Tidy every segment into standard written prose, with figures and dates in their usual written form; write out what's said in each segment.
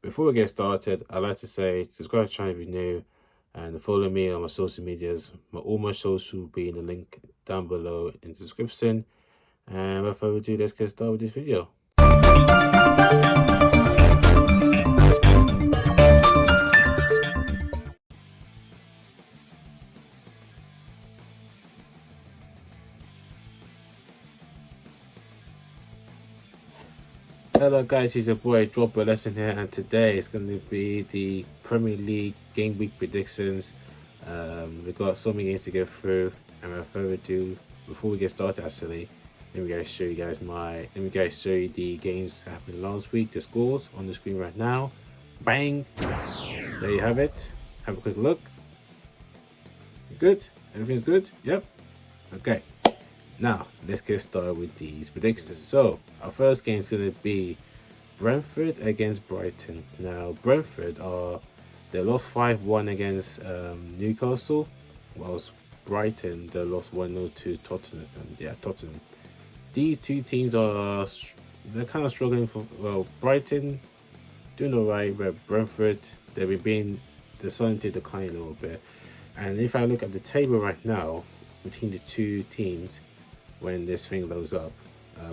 Before we get started, I'd like to say subscribe to the channel if you're new and follow me on my social medias. All my socials will be in the link down below in the description. And without further ado, let's get started with this video. Hello guys, it's your boy Draw Lesson here, and today it's going to be the Premier League game week predictions. We've got so many games to go through, and without further ado, before we get started, actually, let me show you the games that happened last week, the scores on the screen right now. Bang! There you have it. Have a quick look. Good? Everything's good? Yep. Okay. Now, let's get started with these predictions. So, our first game is going to be Brentford against Brighton. Now, Brentford they lost 5-1 against Newcastle, whilst Brighton, they lost 1-0 to Tottenham. Tottenham. These two teams they're kind of struggling well, Brighton doing alright, but Brentford, they're starting to decline a little bit. And if I look at the table right now, between the two teams, when this thing loads up,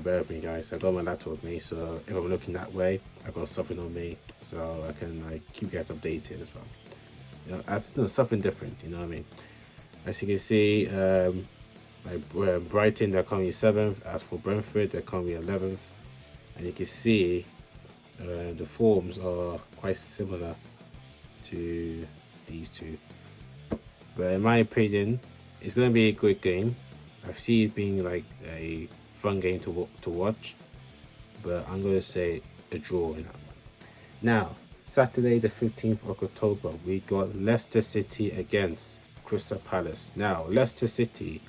bear with me guys, I got my laptop with me, so if I'm looking that way, I got something on me so I can keep you guys updated as well. That's something different, you know what I mean. As you can see, Brighton, they're currently 7th. As for Brentford, they're currently 11th, and you can see the forms are quite similar to these two. But in my opinion, it's going to be a good game. I see it being like a fun game to watch, but I'm going to say a draw in that one. Now, Saturday the 15th of October, we got Leicester City against Crystal Palace. Now, Leicester City,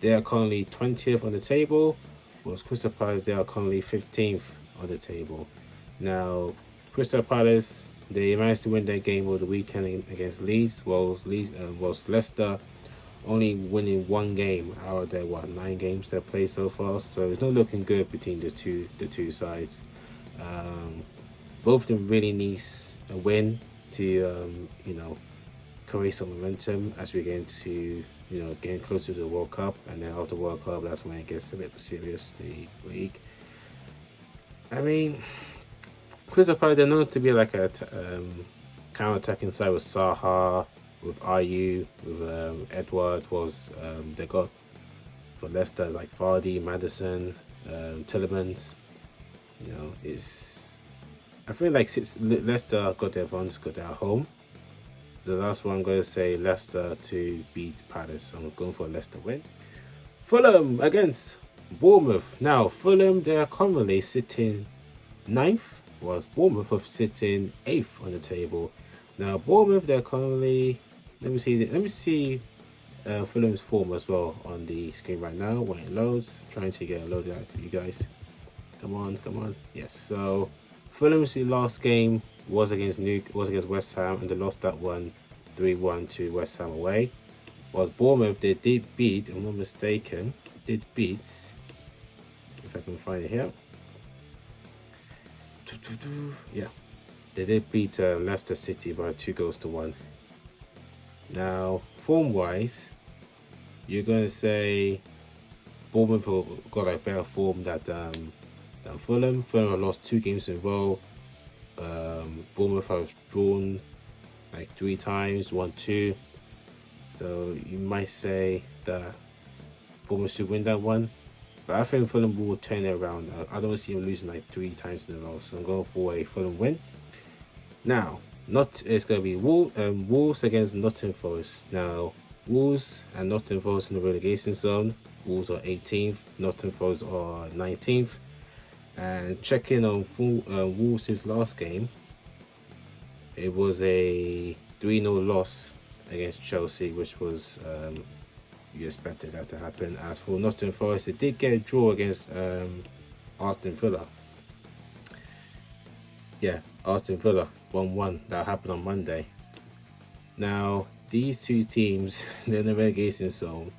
they are currently 20th on the table, whilst Crystal Palace, they are currently 15th on the table. Now, Crystal Palace, they managed to win their game over the weekend against Leeds, whilst Leicester only winning one game out of their 9 games they played so far. So it's not looking good between the two sides. Both of them really needs a win to create some momentum as we get into getting closer to the World Cup, and then after the World Cup, that's when it gets a bit serious, the league. I mean, Crystal Palace, they're known to be like a counter-attacking side with Saha, with IU, with Edward. They got for Leicester like Vardy, Madison, Tillemans. I feel like since Leicester got their advantage, got their home. So that's why I'm going to say Leicester to beat Palace. I'm going for a Leicester win. Fulham against Bournemouth. Now, Fulham, they are currently sitting 9th, whilst Bournemouth are sitting 8th on the table. Now, Bournemouth, they're currently... Let me see Fulham's form as well on the screen right now when it loads. Trying to get it loaded out for you guys. Come on. Yes, so Fulham's last game was against West Ham, and they lost that one 3-1 to West Ham away. Whilst Bournemouth, they did beat, if I'm not mistaken, if I can find it here. Yeah, they did beat Leicester City by 2-1. Now, form-wise, you're going to say Bournemouth got a better form than Fulham. Fulham have lost 2 games in a row. Bournemouth have drawn like 3 times, 1-2. So you might say that Bournemouth should win that one. But I think Fulham will turn it around. I don't see them losing like 3 times in a row. So I'm going for a Fulham win. Now, it's going to be Wolves against Nottingham Forest. Now, Wolves and Nottingham Forest in the relegation zone. Wolves are 18th, Nottingham Forest are 19th. And checking on Wolves' last game, it was a 3-0 loss against Chelsea, which was you expected that to happen. As for Nottingham Forest, they did get a draw against Aston Villa. Yeah, Aston Villa 1-1. That happened on Monday. Now, these two teams, they're in the relegation zone.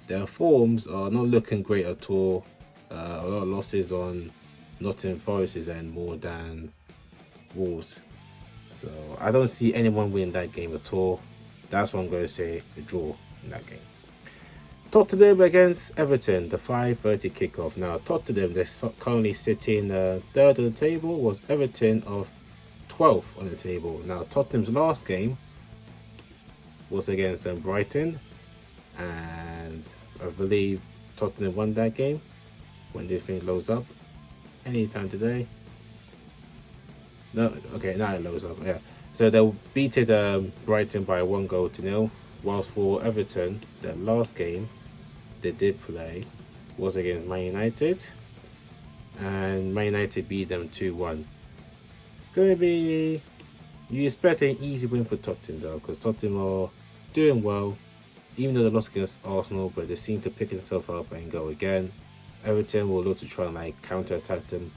Their forms are not looking great at all. A lot of losses on Nottingham Forest's end more than Wolves. So I don't see anyone winning that game at all. That's what I'm going to say, a draw in that game. Tottenham against Everton, the 5:30 kickoff. Now Tottenham, they're currently sitting third on the table, was Everton of 12th on the table. Now Tottenham's last game was against Brighton, and I believe Tottenham won that game. When this thing loads up, anytime today. No, okay, now it loads up. Yeah, so they beated Brighton by 1-0. Whilst for Everton, their last game they did play was against Man United, and Man United beat them 2-1. It's going to be, you expect an easy win for Tottenham though, because Tottenham are doing well, even though they lost against Arsenal, but they seem to pick themselves up and go again. Everton will look to try and like counter-attack them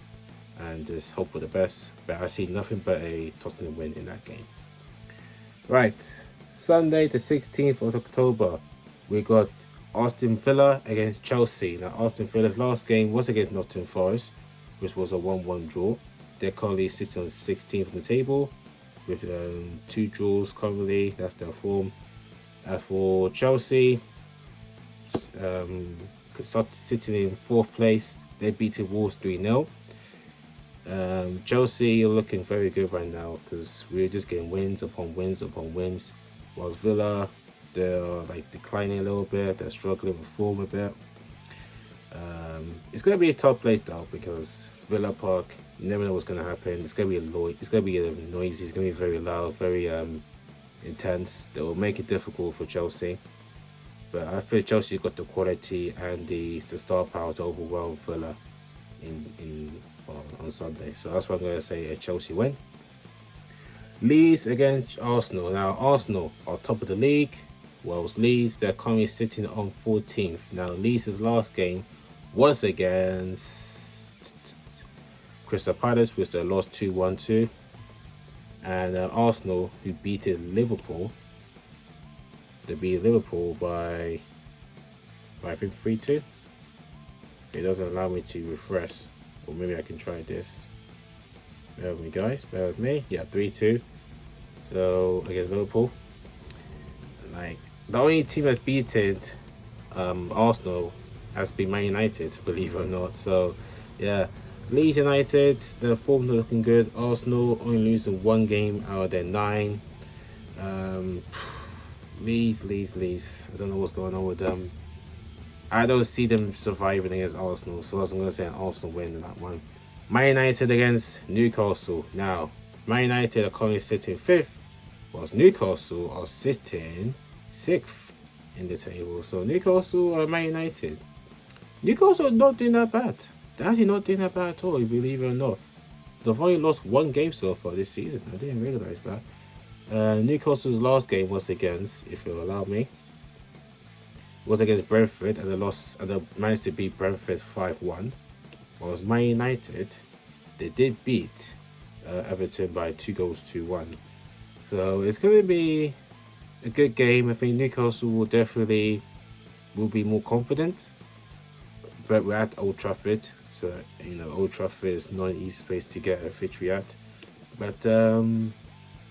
and just hope for the best, but I see nothing but a Tottenham win in that game. Right, Sunday the 16th of October, we got Aston Villa against Chelsea. Now Aston Villa's last game was against Nottingham Forest, which was a 1-1 draw. They're currently sitting on 16th on the table with 2 draws currently. That's their form. As for Chelsea, sitting in 4th place, they beat Wolves 3-0. Chelsea are looking very good right now because we're just getting wins upon wins upon wins, while Villa, they're like declining a little bit. They're struggling with form a bit. It's going to be a tough place though, because Villa Park, you never know what's going to happen. It's going to be noisy. It's going to be very loud, very intense. That will make it difficult for Chelsea. But I feel Chelsea got the quality and the star power to overwhelm Villa on Sunday. So that's why I'm going to say a Chelsea win. Leeds against Arsenal. Now Arsenal are top of the league, whilst Leeds, they're currently sitting on 14th. Now Leeds' last game was against Crystal Palace, which they lost 2-1 and Arsenal, who beat Liverpool. They beat Liverpool by I think 3-2. It doesn't allow me to refresh, or maybe I can try this. Bear with me, guys. Bear with me. Yeah, 3-2. So against Liverpool, like the only team that's beaten Arsenal has been Man United, believe it or not. So yeah, Leeds United, their form looking good. Arsenal only losing 1 game out of their 9. Leeds. I don't know what's going on with them. I don't see them surviving against Arsenal, so I'm going to say an Arsenal win in that one. Man United against Newcastle. Now, Man United are currently sitting 5th, whilst Newcastle are sitting 6th in the table. So Newcastle or Man United. Newcastle are not doing that bad. They're actually not doing that bad at all, believe it or not. They've only lost 1 game so far this season. I didn't realise that. Newcastle's last game was against, if you'll allow me, was against Brentford, and they managed to beat Brentford 5-1. Whilst Man United, they did beat Everton by 2-1. So it's going to be a good game. I think Newcastle will definitely be more confident, but we're at Old Trafford, so you know Old Trafford is not an easy place to get a victory at. But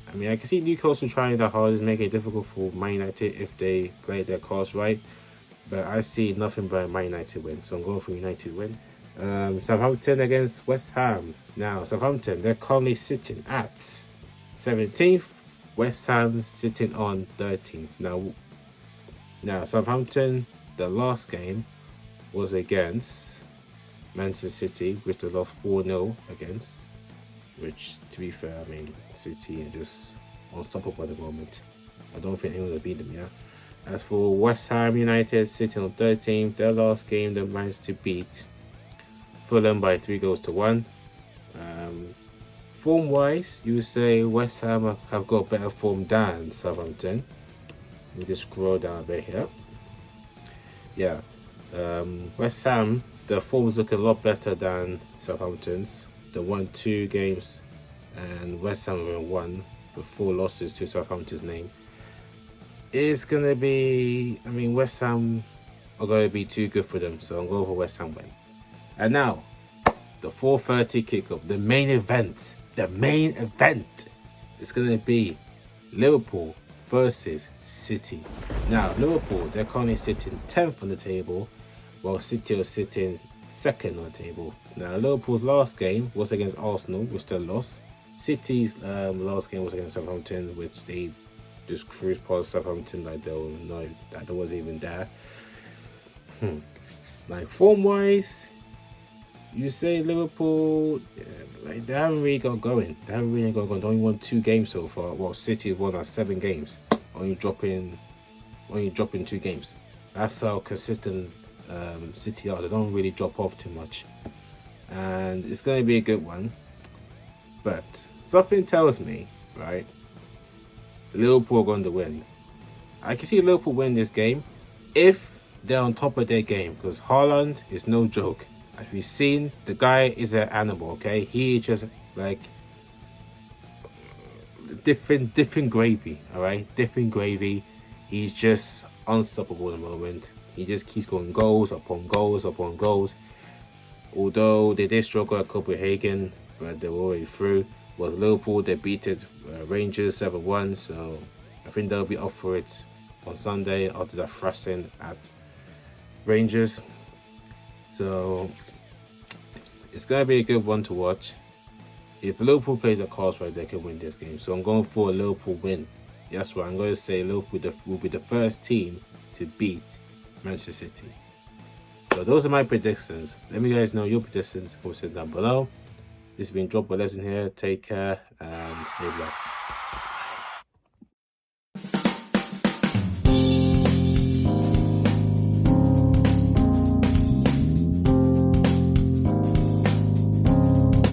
I mean, I can see Newcastle trying their hardest, making it difficult for Man United if they play their cards right. But I see nothing but Man United win, so I'm going for United win. Southampton against West Ham. Now, Southampton, they're currently sitting at 17th. West Ham sitting on 13th. Now Southampton, the last game was against Manchester City, which they lost 4-0 against. Which, to be fair, I mean, City are just unstoppable at the moment. I don't think anyone will beat them, yeah. As for West Ham United, sitting on 13th, their last game, they managed to beat Fulham by 3-1. Form-wise, you would say West Ham have got better form than Southampton. Let me just scroll down a bit here. Yeah, West Ham, their form is looking a lot better than Southampton's. They won 2 games, and West Ham won with 4 losses to Southampton's name. It's going to be, I mean, West Ham are going to be too good for them, so I'm going for West Ham win. And now, the 4:30 kickoff, the main event. It's going to be Liverpool versus City. Now, Liverpool, they're currently sitting 10th on the table, while City are sitting 2nd on the table. Now, Liverpool's last game was against Arsenal, which they lost. City's last game was against Southampton, which they just cruised past Southampton like they will know that they wasn't even there. Like, form-wise, you say Liverpool, like they haven't really got going. They only won 2 games so far. Well, City have won 7 games, only dropping 2 games. That's how consistent City are. They don't really drop off too much, and it's going to be a good one. But something tells me, right, Liverpool are going to win. I can see Liverpool win this game if they're on top of their game, because Haaland is no joke. As we've seen, the guy is an animal, okay? He just like different gravy, alright? Different gravy. He's just unstoppable at the moment. He just keeps going goals upon goals upon goals. Although they did struggle at Copenhagen, but they were already through. With Liverpool, they beat Rangers 7-1, so I think they'll be up for it on Sunday after that thrashing at Rangers. So it's going to be a good one to watch. If Liverpool plays the cards right, they can win this game. So I'm going for a Liverpool win. That's right, I'm going to say Liverpool will be the first team to beat Manchester City. So those are my predictions. Let me guys know your predictions. Comment down below. This has been Drop a Lesson here. Take care and stay blessed.